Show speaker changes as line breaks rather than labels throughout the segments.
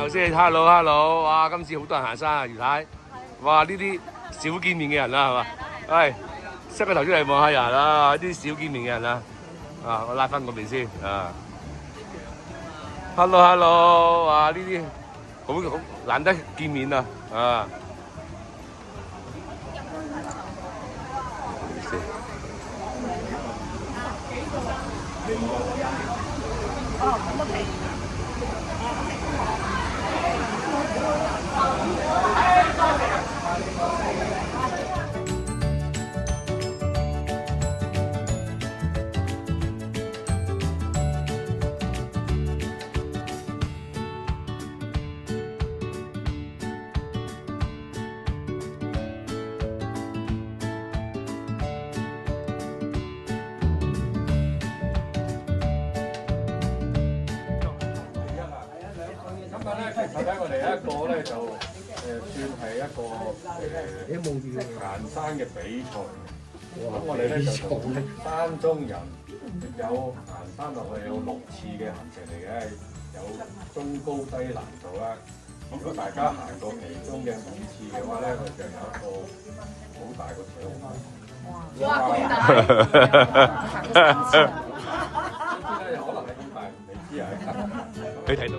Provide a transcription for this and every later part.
頭先 ，hello，哇！今次好多人行山啊，余太，哇！呢啲少見面嘅人啦，係嘛？喂，塞個頭出嚟望下人啦，啲少見面嘅人啦，啊！我拉翻嗰邊先啊 ，hello，哇！呢啲好難得見面啊，啊！
睇我哋一個咧就算係一個行山嘅比賽。咁我哋咧就山中人有行山落去有6次嘅行程嚟嘅，有中高低難度啦。如果大家行過其中嘅5次嘅話咧，我就有一個好大個獎。哇！咁大！行咗3次啊！可能係咁大，你知啊？
你睇到。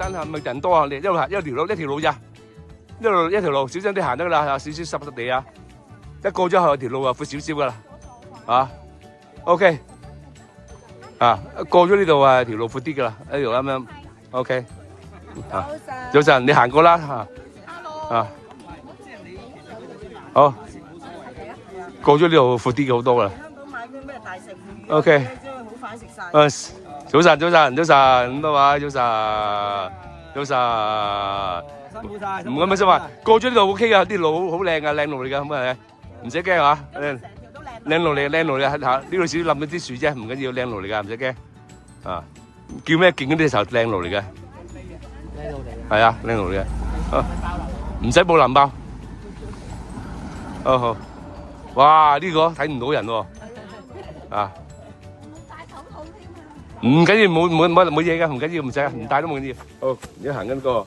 但係咪人多啊？你一條路咋？一條路，小心啲行得噶啦，有少少濕地啊！一過咗後條路啊，闊少少噶啦，啊 ，OK， 啊，過咗呢度啊，條路闊啲噶啦，一條咁樣 ，OK， 啊，早晨，你行過啦嚇，啊，好，過咗呢度闊啲嘅好多噶啦。
香港買啲咩大食魚
，OK，
好快食晒。
早晨，咁多位，早晨，
辛苦晒。
唔咁樣話，過咗呢度 OK 噶，啲路好靚噶，靚路嚟噶，咁啊，唔使驚嚇，靚路嚟嚇，呢度少冧咗啲樹啫，唔緊要，靚路嚟噶，唔使驚，啊，叫咩勁嗰啲就靚路嚟嘅，
靚路嚟嘅，
係啊，靚路嚟嘅，唔使報藍包，好，哇，呢個睇唔到人喎，啊。唔緊要，冇嘢噶，唔緊要，唔使，唔帶都冇緊要。好，而家行緊個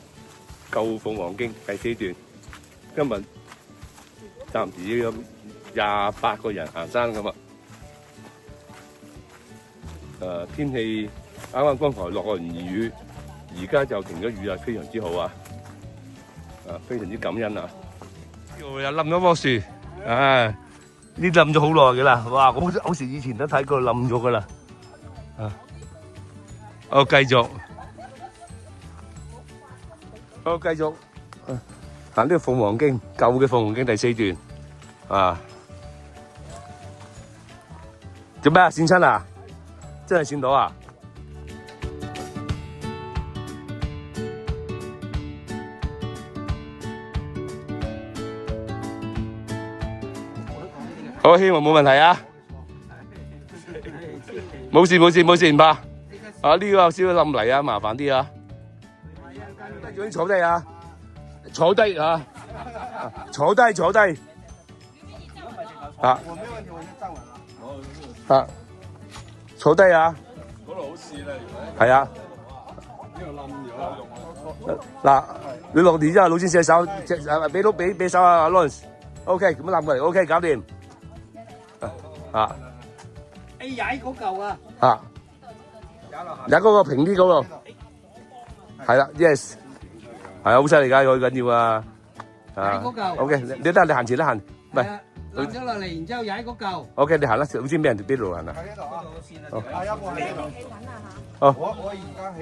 舊鳳凰徑第4段，今日暫時有28個人行山咁啊。天氣啱啱剛才落過雨，而家就停咗雨啦，非常之好啊！非常之感恩啊！呢度又冧咗棵樹，呢冧咗好耐嘅啦，哇！好似以前都睇過冧咗噶啦，我繼續行呢個鳳凰徑，舊嘅鳳凰徑第4段啊！做咩啊？跣親啊？真係跣到啊！好，希望冇問題啊！冇事，唔怕。啊！呢個有少少冧泥啊，麻煩啲啊！仲要坐低啊！坐低啊！坐低啊！啊！坐低啊！
嗰度好跣啊！
係啊！
呢度冧咗。
嗱，你落地之後，老先射手，俾手啊 Lawrence。OK， 咁樣冧過嚟 ，OK， 搞掂。啊！
踩嗰嚿啊！
啊！有嗰個平啲嗰度，係啦 ，yes， 係啊，好犀利㗎，好緊要啊！啊 ，OK， 你得你行前啦，行，唔係，
落咗落嚟，然之後踩嗰嚿。
OK， 你行啦，好似俾人哋邊度行啊？好，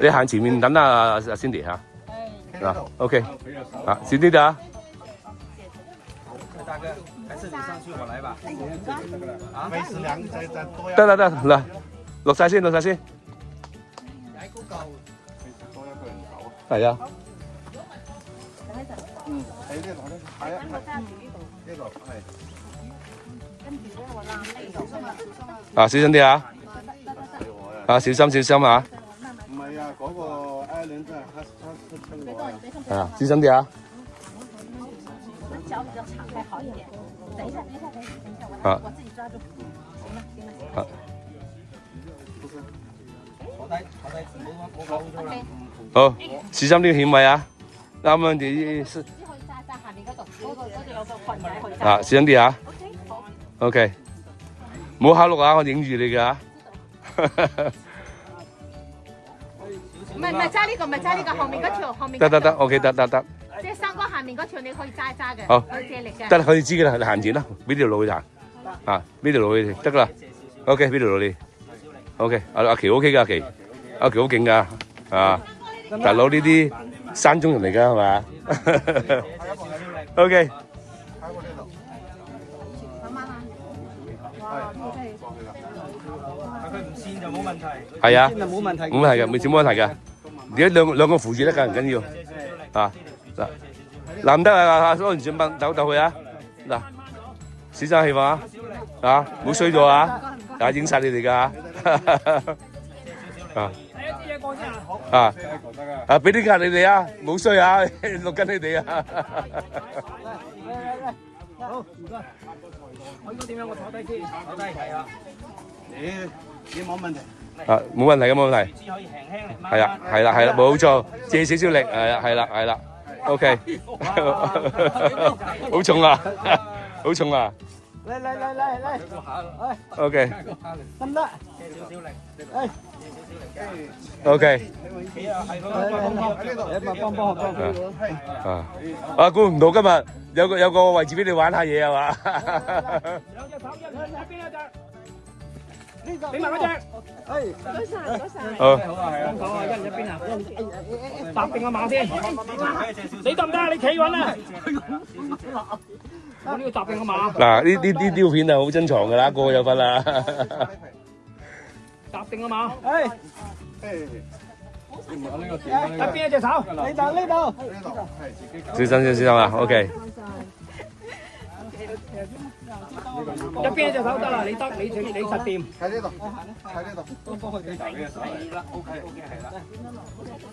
你行前面等阿 Cindy 嚇，嗱 ，OK， 啊，小啲啊！
大哥，還是你上去，我來吧。
啊，維持2再多。
得，嚟，落晒先。係啊。
喺呢度，係啊，呢度係。
啊，小心啲啊！啊，小心小心啊！
唔係啊，嗰個 Island 真係黑青我啊！
啊，小心啲啊！
脚比较长还好一点。等一下，等一下，等一下，我自己抓住。行了，行了，行了。
好，小心啲險位啊！啱啱啲
只可以揸下面嗰度，嗰度有個裙仔可以揸。
啊，小心啲啊
OK， 好。
！OK， 唔好考慮啊，我影住你㗎。
唔係揸呢個，唔係揸呢個，後面嗰條，後面。
得，OK， 得。
即係三哥下面嗰條，你可以揸嘅。
好，
有借力嘅。
得啦，佢哋知㗎啦，你行前啦，俾條路佢行。啊，俾條路佢哋得㗎啦。OK，俾條路你。OK，阿琪 OK 㗎，阿琪好勁㗎，啊，大佬呢啲山中人嚟㗎係嘛？OK。
佢唔跣就冇問題。
係啊，
跣就冇問題。
冇問題㗎，冇問題㗎。而家兩個扶住得㗎，唔緊要。啊，嗱唔得啊，安全掹抖去啊！嗱，小心氣氛啊！啊，冇衰咗啊！啊，影晒你哋㗎啊！啊，俾啲格你哋啊，冇衰啊，錄緊你哋啊！
好，唔該。我應該點樣？我坐低先，坐低係啊。
你冇問題。
啊，冇問題嘅，冇問題。
只可以輕輕嚟。
係啦，冇錯，借少少力，係啦 ，OK， 好重啊，好重啊。
嚟
，OK，
得唔得？借少少力，誒。
OK。啊！啊，估唔到今日有個位置俾你玩下嘢係嘛？
兩隻手一邊一隻，俾埋嗰隻。唔該晒。好啊，係啊。幫手啊，一邊啊，搭定個馬先。你得唔得？你企穩啊！我呢個搭定個馬。
嗱，呢條片係好珍藏㗎啦，個個有份啦。
搭定個馬。一邊一隻手，呢度。
小心啊 ，OK。
一邊一隻手得啦，你得，你實掂。
喺呢度。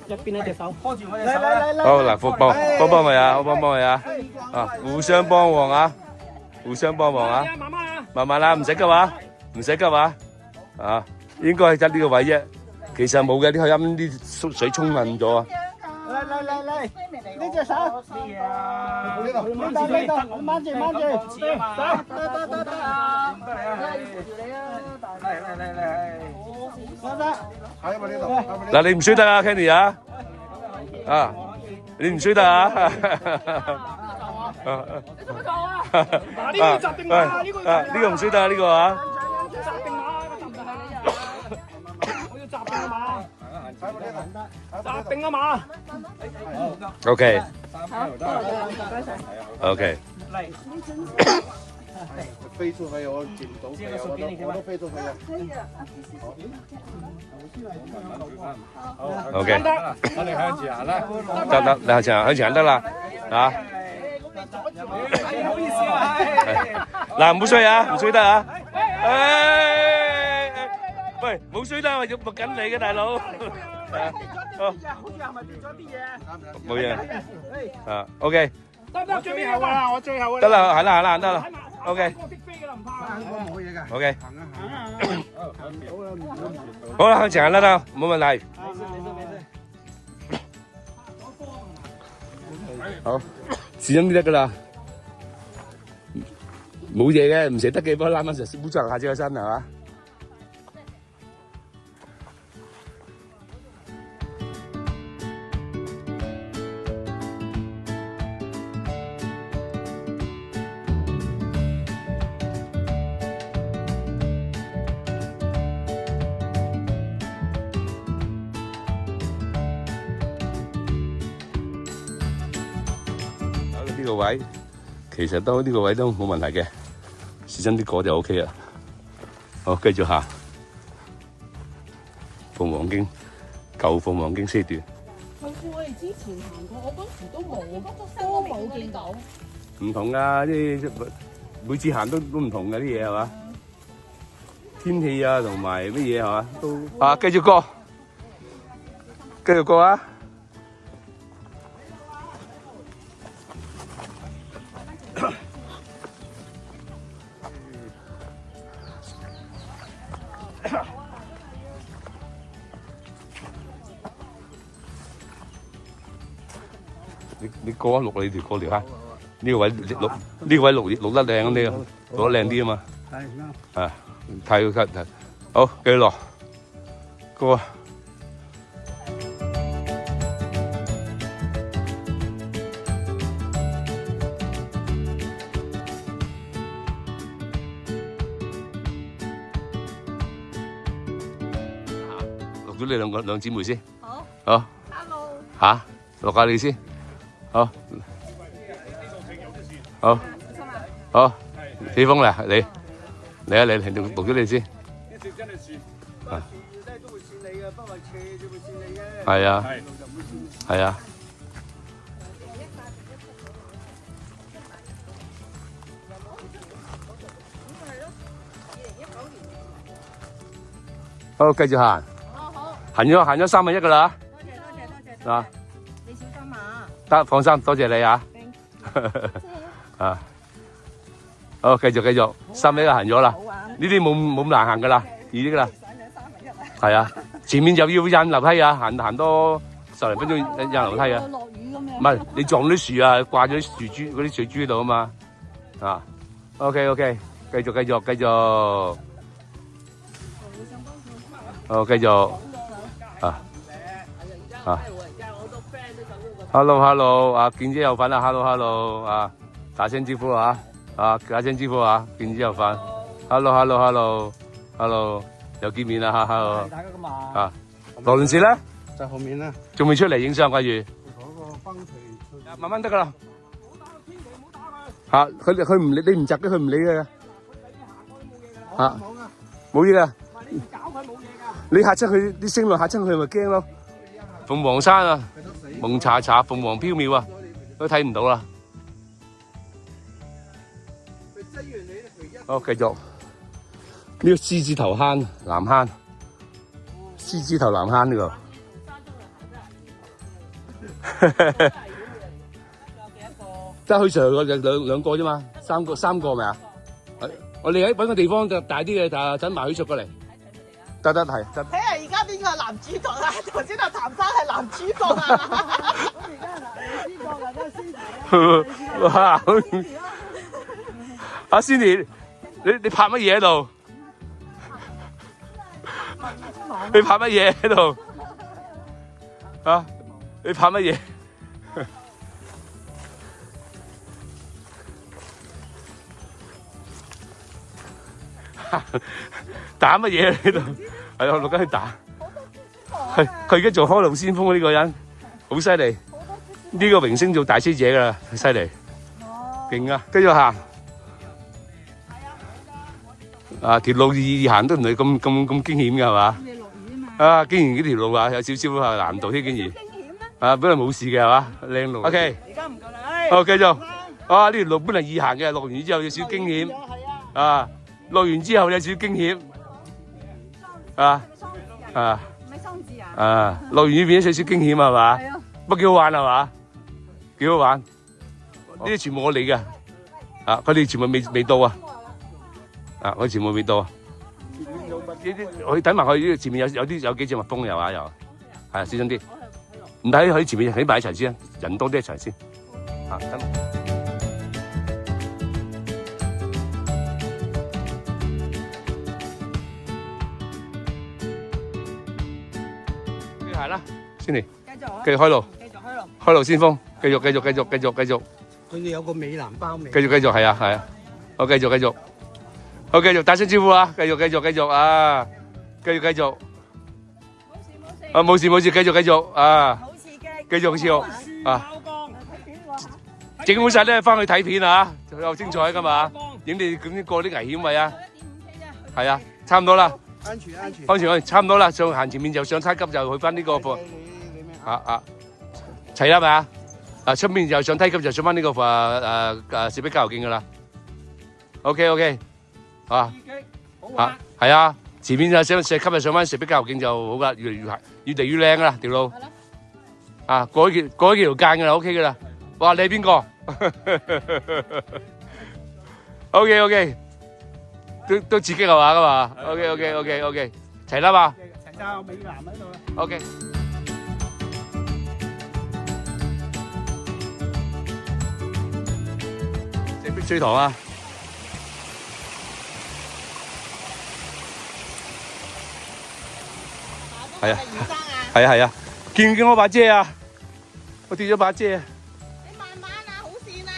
一邊一隻手，拖住我隻手。嚟。
好嗱，幫咪啊，我幫佢啊，啊，互相幫忙啊，互相幫忙啊，慢慢啦，唔使急啊，啊，應該係得呢個位啫。 其實冇嘅，啲口音啲水沖暈咗啊！
嚟，呢隻手，呢度，掹住，得，
嗱，你唔衰得啊 ，Kenny 啊，啊，你唔衰得啊！呢個唔衰得啊，呢個啊！
定啊馬
，OK，
好，OK， 嚟，
飛出去我見唔到佢，我都飛出去啊。
OK，
我哋向前行啦。
得，你向前行得啦，啊！
唔好意思啊，
嗱，唔好衰啊，唔衰得啊！喂，冇衰得，我要錄緊你嘅大佬。
好似係咪跌咗啲嘢？
冇嘢。啊，OK。
得，最尾啊！我最後啊！
得啦，行啦，得啦。OK。
我冇嘢㗎。
OK。好啦，向前行啦，得，冇問題。好，小心啲得㗎啦。冇嘢嘅，唔捨得嘅，不過攬翻實污糟下隻個身係嘛？ 呢個位其實都呢個位都冇問題嘅，試真啲果就 OK 啦。好，繼續行鳳凰徑舊鳳凰徑4段。
係我哋之前行過，我嗰時都冇見到。
唔同㗎，啲每次行都唔同嘅啲嘢係嘛？天氣啊，同埋乜嘢係嘛？都啊，繼續過，繼續過啊！你過一錄你條過條坑，呢個位錄呢個位錄得靚啲啊，錄得靚啲啊嘛。係啊，睇好繼續落過。錄咗你兩姊妹先。好。好。Hello。嚇，錄下你先。好，好，好，起風啦，你嚟啊嚟，錄咗你先。一直真係算，啊，都會算你嘅，不過斜就會算你嘅。係啊，係啊。好，繼續行。好，行咗3分1㗎啦。多謝。啊。得，放心，多謝你啊！啊，好，繼續，3分1行咗啦。呢啲冇咁難行噶啦，易啲噶啦。係啊，前面就要印樓梯啊，行多10零分鐘印樓梯啊。落雨咁樣。唔係，你撞啲樹啊，掛咗啲樹珠嗰啲水珠喺度啊嘛。啊 ，OK， 繼續。好，繼續。啊。Hello， 啊，健姐有份啊 ，Hello， 啊，打聲招呼啊，打聲招呼啊，健姐有份 ，Hello， 又見面啦，哈 ，Hello，
大家咁話。
啊，羅倫士咧？
就後面啦。
仲未出嚟影相掛住？
嗰個崩渠。
慢慢得噶啦。嚇，佢唔理你唔窒嘅，佢唔理嘅。嚇，冇嘢噶。你搞佢冇嘢㗎。你嚇親佢，啲聲浪嚇親佢咪驚咯。鳳凰山啊！蒙查查，鳳凰飄渺啊，都睇唔到啦。好，繼續。呢個獅子頭坑，南坑。獅子頭南坑呢個。得去上兩個啫嘛，三個咪啊？我哋喺揾個地方就大啲嘅，等埋許叔過嚟。得係得。
睇下而家邊個係男主角啊？頭先阿譚生係男主角啊！哇！
阿 Cindy，你拍乜嘢喺度？你拍乜嘢喺度？啊！你拍乜嘢？打乜嘢喺度？係啊，錄緊去打。係佢而家做開路先鋒呢個人，好犀利。呢個榮升做大師姐噶啦，犀利。勁啊！繼續行。啊，條路易行都唔係咁驚險嘅係嘛？啊，竟然呢條路啊有少少啊難度添，竟然。啊，本來冇事嘅係嘛？靚路。OK。而家唔夠啦。好，繼續。啊，呢條路本來易行嘅，落完雨之後有少少驚險。啊。落完之後有少少驚險，落完雨變咗少少驚險係嘛？不過幾好玩係嘛？幾好玩！呢啲全部我嚟嘅，佢哋全部未到啊！我全部未到啊！呢啲我睇埋佢前面有幾隻蜜蜂又係小心啲，唔睇佢前面起埋一齊先，人多啲一齊先，係啦，先嚟，繼續開路，開路先鋒，繼續。
佢哋有個美男包尾。
繼續，係啊，好繼續，好繼續，打聲招呼啊，繼續啊，繼續，啊冇事，繼續啊，繼續啊，整好晒咧，翻去睇片啊，又精彩噶嘛，影你咁過啲危險位啊，係啊，差唔多啦。安全，差唔多啦。上行前面就上梯級就去翻呢個課，齊啦咪啊？出面就上梯級就上翻呢個攝壁郊遊徑噶啦。OK，啊
好玩。
係啊，前面就上石級就上翻石壁郊遊徑就好噶，越嚟越靚噶啦條路。啊，過咗條間噶啦 ，OK 噶啦。哇，你係邊個？OK，都刺激係嘛噶嘛 ？OK，齊啦嘛。
齊晒美男喺度啦。
OK。石壁水塘啊！係啊，係啊，見唔見我把遮啊？我跌咗把遮。
你慢慢啊，好線啊！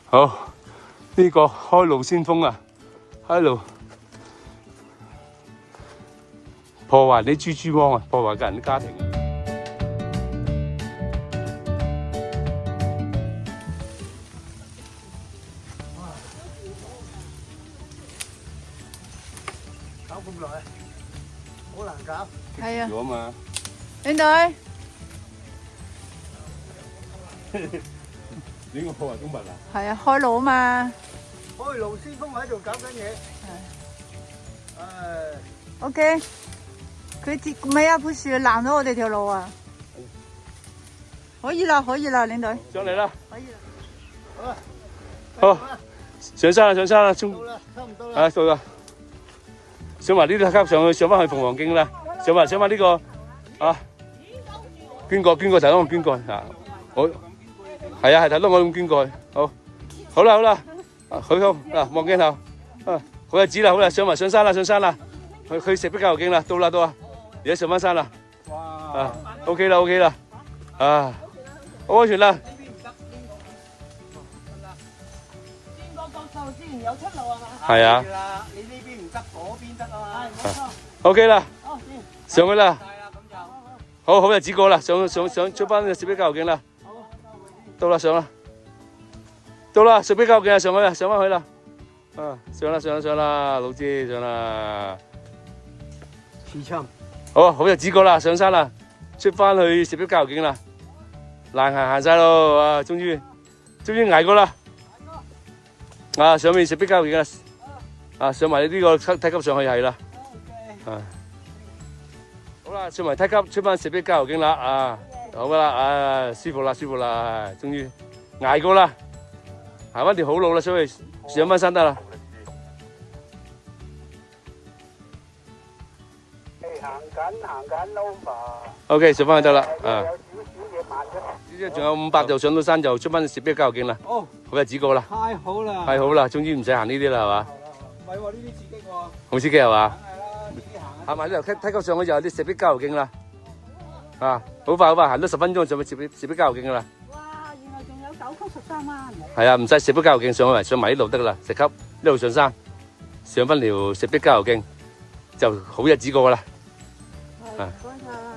好，呢個開路先鋒啊，喺度破壞啲豬豬汪啊，破壞人啲家庭。
搞咁耐，好難搞。
係啊，
咗嘛？
領隊，
呢個破壞公物啊？
係啊，開路啊嘛。
開路先鋒喺度搞緊嘢。唉，
OK，佢接唔係啊，棵樹攔咗我哋條路啊。可以啦，領隊。
上嚟啦！
可以啦。
好啦，
好，上山啦，
到啦，差唔多啦。
啊，到啦！上埋呢啲級上去，上翻去鳳凰徑啦。上埋呢個啊，捐過頭窿捐過啊！我係啊，係頭窿我咁捐過去。好啦，好嗱，望鏡頭啊，好日子啦，好啦，上山啦，去石壁郊遊徑啦，到啦，而家上翻山啦。
哇！
啊 ，OK 啦，啊，好安全啦。
轉個角度先有出路係嘛？
係啊
啦，你呢邊唔得，嗰邊得啊嘛。
係冇錯。
，OK 啦，
哦，
上去啦。
係啦，咁就
好日子過啦，上出翻石壁郊遊徑啦。到啦，上啦，石壁郊遊徑上去啦，上翻去啦。啊，上啦，老姐上啦。
刺侵。
好日子過啦，上山啦，出翻去石壁郊遊徑啦。難行晒咯，啊，終於捱過啦。啊，上面石壁郊遊徑啦。啊，上埋呢個梯級上去係啦。啊。好啦，上埋梯級出翻石壁郊遊徑啦，啊，好噶啦，啊，舒服啦，終於捱過啦，行翻條好路啦，所以上翻山得啦。
行緊 over。OK，
上翻去得啦，啊，
有少少嘢慢咗。
仲有500就上到山就出翻石壁郊遊徑啦，
哦，
好日子過啦，
太好啦。
係好啦，終於唔使行呢啲啦，係嘛？
唔係喎，呢啲刺激喎。
好刺激係嘛？
梗係啦，呢啲行啊。
行埋呢條梯級上去就有啲石壁郊遊徑啦，啊，好快，行多10分鐘上去石壁郊遊徑噶啦。
哇！原來仲有9曲13彎。
係啊，唔使石壁郊遊徑上埋呢度得噶啦，石級呢度上山，上翻條石壁郊遊徑就好日子過噶啦。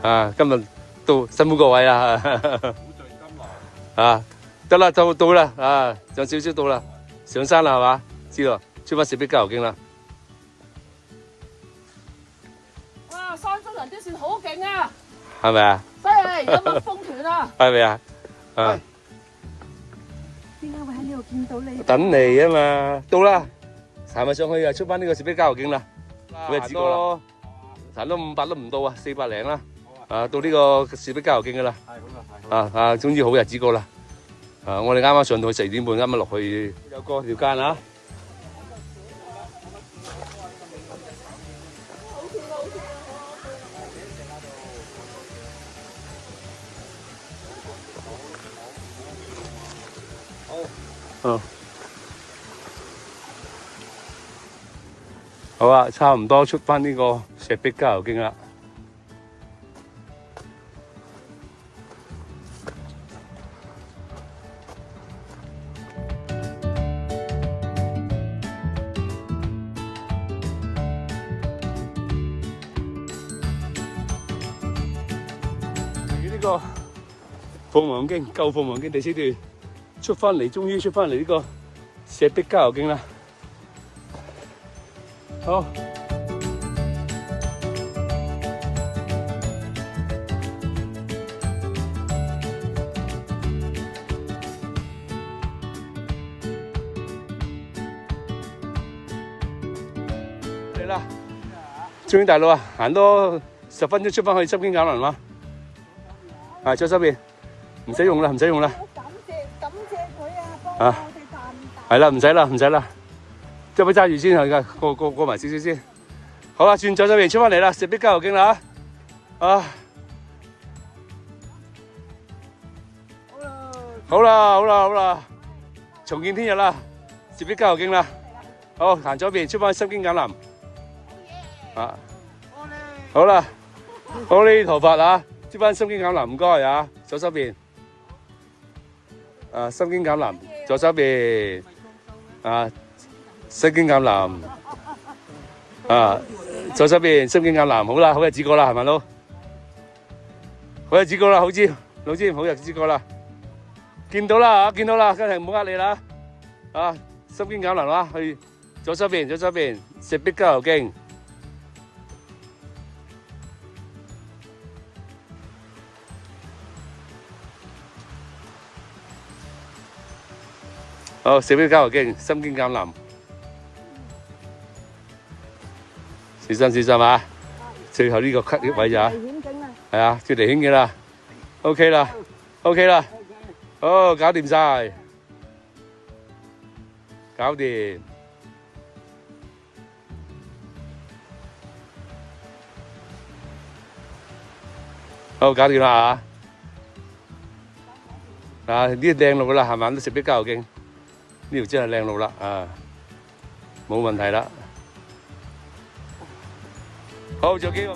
啊，今日都辛苦各位啦，啊，得啦，到啦，啊，仲少少到啦，上山啦係嘛？知道，出翻石壁郊遊徑啦。
哇，山中人都算好勁啊！
係咪啊？
犀利，有乜風團啊？
係咪啊？啊，
點解會喺呢度見到你？
等你啊嘛，到啦，行埋上去又出翻呢個石壁郊遊徑啦，好日子過啦，行多500都唔到啊，400零啦，啊，到呢個石壁郊遊徑噶啦，總之好日子過啦，啊，我哋啱啱上到去4點半，啱啱落去有過條間啊。好啊，差唔多出翻呢個石壁郊遊徑啦。呢個鳳凰徑舊鳳凰徑第4段出翻嚟，終於出翻嚟呢個石壁郊遊徑啦。好，嚟啦！中英大路啊，行多10分鐘出翻去深經橄欖啦。係左手邊，唔使用啦，唔使用啦。
感謝佢啊，幫我哋賺。
係啦，唔使啦，唔使啦。即係揸住先係㗎，過埋少少先。好啦，轉左手邊出翻嚟啦，石壁郊遊徑啦啊！好啦，好啦，好啦，重見天日啦，石壁郊遊徑啦。好，行左邊出翻深經橄欖。啊，好啦，好呢頭髮啊！接翻深經橄欖，唔該啊！左手邊，深經橄欖，左手邊，深經橄欖，左手邊深經橄欖，好啦，好日子過啦，係咪佬？好日子過啦，好知，老知，好日子過啦，見到啦，見到啦，真係唔好呃你啦，深經橄欖啦，去左手邊，左手邊，石壁郊遊徑。好，石壁郊遊徑，深經橄欖，小心小心啊！最後呢個咳位咋？係啊，脫離險境啦 ，OK 啦 ，OK 啦，好，搞掂晒，搞掂，好，搞掂啦呢啲靚路啦，係咪都石壁郊遊徑？呢條真係靚路啦，冇問題啦。好，仲有幾個？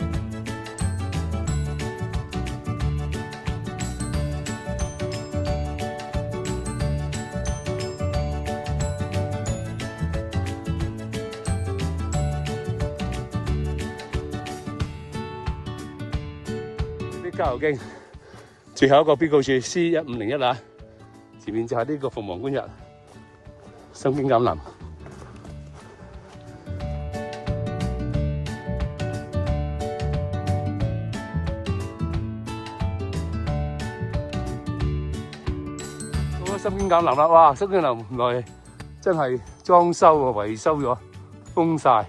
石壁郊遊徑最後一個標告處 C1501啦，前面就係呢個鳳凰觀日。深經橄欖，到咗深經橄欖啦！哇，深經橄欖原來真係裝修啊，維修咗，封晒。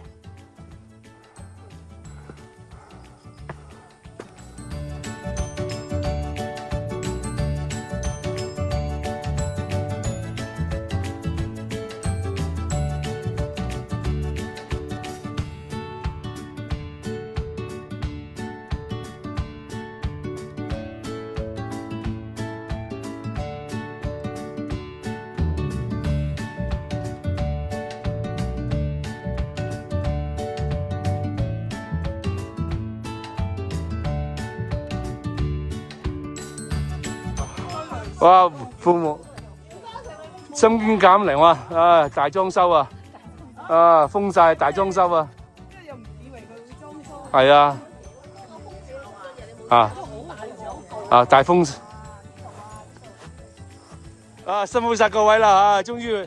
哇！鳳凰深經橄欖啊！大裝修啊！封晒大裝修啊！
又唔以為佢會裝修。
係啊！大封辛苦晒各位啦終於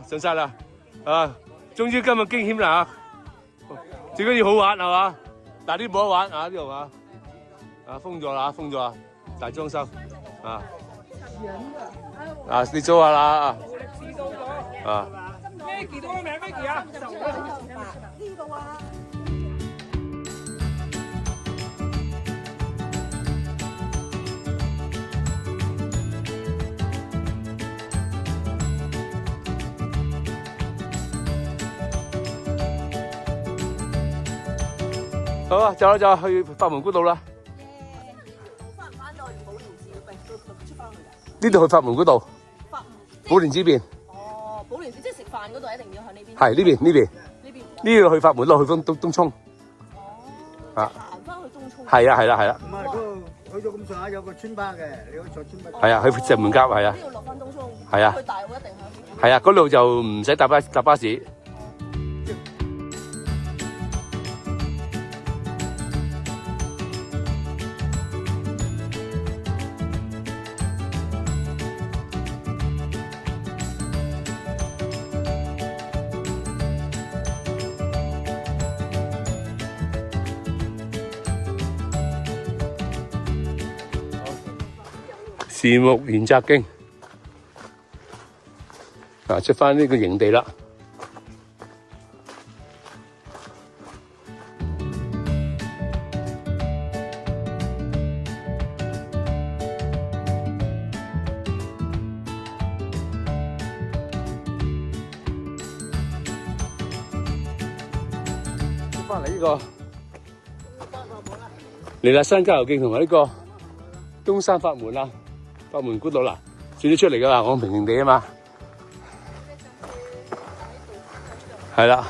上晒啦終於今日驚險啦最緊要好玩係嘛？但係呢冇得玩呢度封咗啦，封咗啊！大裝修你租下啦
Maggie 到個名 Maggie 啊？
呢度啊！
好啊，走啦走啦，去法門古道啦。呢度去法門古道，寶蓮寺邊。
哦，寶
寶蓮寺即係食飯嗰度一定要向呢邊。
係呢邊呢邊
呢邊。
呢度去法門咯，去東涌。
哦。行翻去東涌。
係啊係啦係啦。
唔係嗰度去到咁上下有個村巴嘅，你可以坐村巴。
係啊，去石門甲係啊。
呢度落翻東涌。
係啊。
去大澳一定向呢邊。
係啊，嗰度就唔使搭巴士。樹木研習徑啊，出翻呢個營地啦。出翻嚟呢個彌勒山郊遊徑同埋呢個東山法門啦。法門古道啦，轉咗出嚟噶啦，我平平地啊嘛，係啦。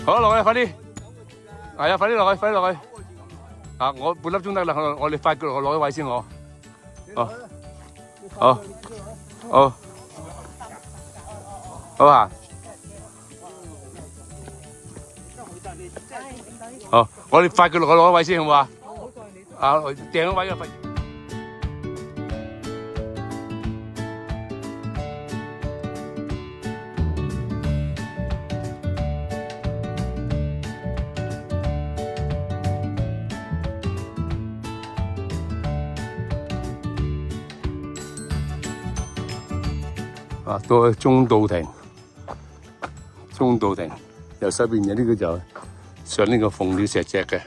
好落去，快啲！係啊，快啲落去，快啲落去！啊，我半粒鐘得啦，我哋快腳落攞位先我。哦，好，好，好啊！好，我哋快腳落攞位先好唔好啊？啊，訂咗位啊！啊，到中道亭，右手邊有呢個就上呢個鳳鳥石脊嘅。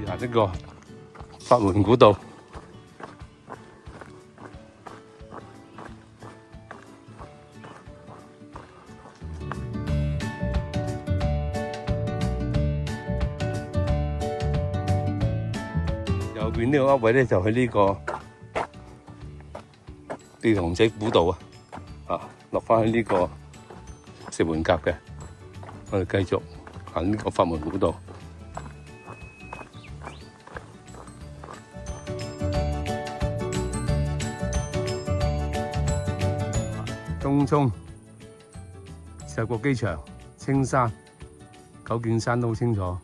行呢個法門古道。右邊呢個位咧就去呢個地塘仔古道啊，落翻去呢個石門甲嘅，我哋繼續行呢個法門古道。東涌、石國機場、青山、九徑山都好清楚。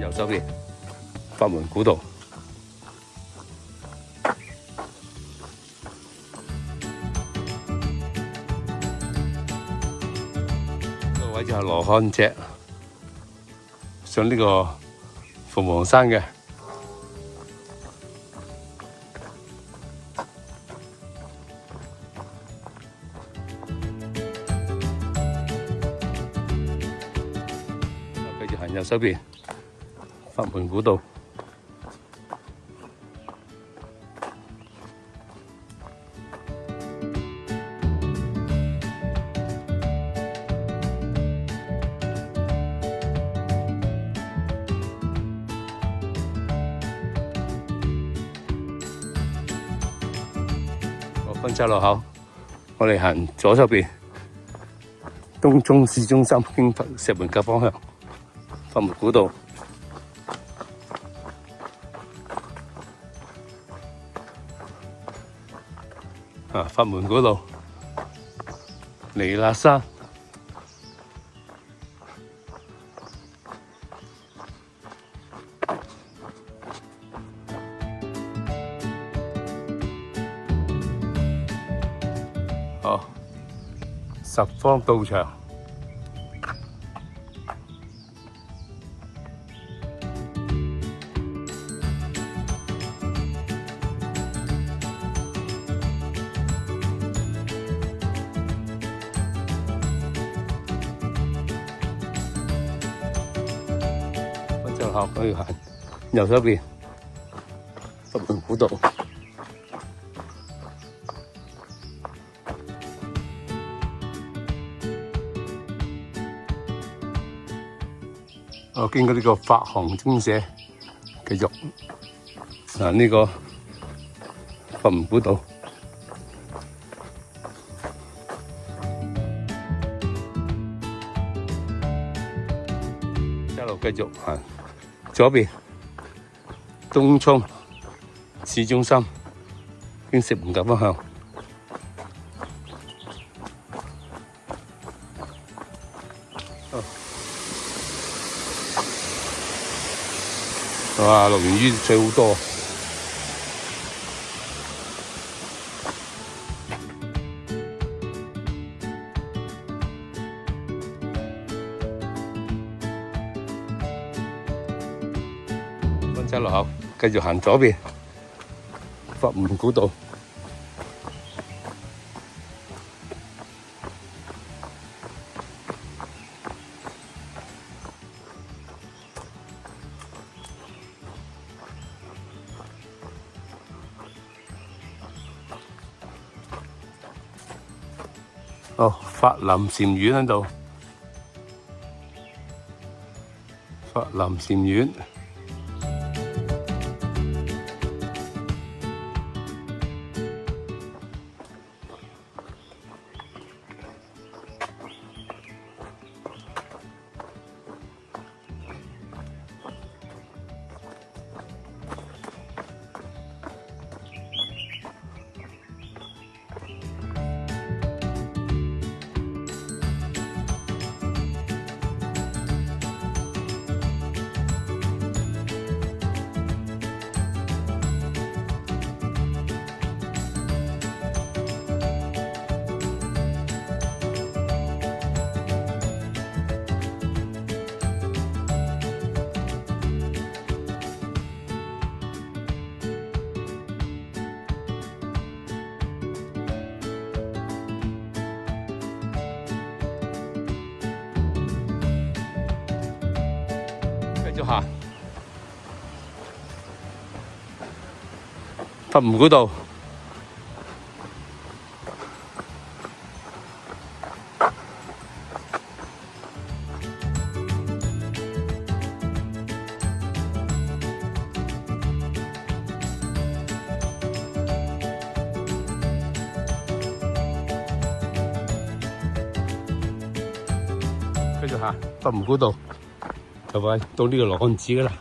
右手邊法門古道。位就係羅漢脊，上呢個鳳凰山嘅。繼續行右手邊，法門古道。分岔路口，我哋行左手邊，東涌市中心經石門甲方向，法門古道。啊，法門古道，彌勒山。十方道場。溫州口可以行右手邊，佛門古道。我經過呢個發行精舍嘅肉，呢個佛門古道，一路繼續行左邊，東涌市中心經石門甲方向。哇！落完雨水好多。溫州路口繼續行左邊，佛門古道。哦，法林禪院喺度，法林禪院。繼續行佛門古道。繼續行佛門古道。就快到呢個羅漢寺噶啦。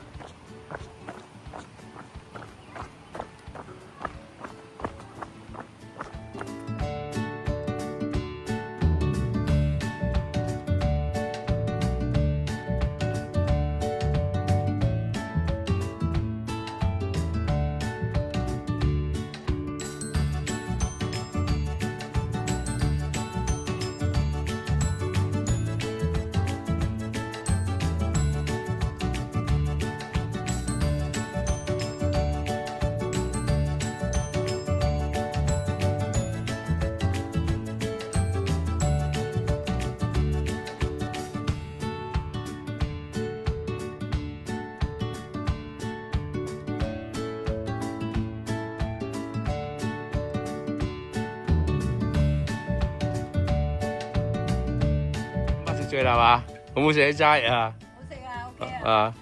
醉啦嘛？好唔好食啲齋啊？
好食啊，OK 啊。
啊，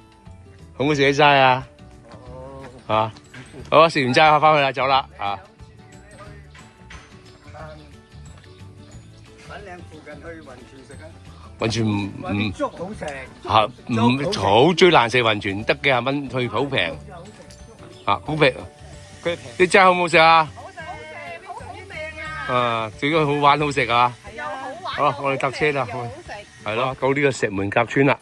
好唔好食啲齋啊？啊，好，食完齋翻去啦，走啦啊！
粉嶺附近去雲泉食啊！
雲泉唔
粥好食
嚇，唔好最難食雲泉，得幾廿蚊，去好平啊，好平。啲齋好唔好食啊？
好食，好正啊！
啊，最緊要好玩好食啊！
又好玩，
好啦，我哋搭車啦，
又好食。
係咯，到呢個石門甲村啦。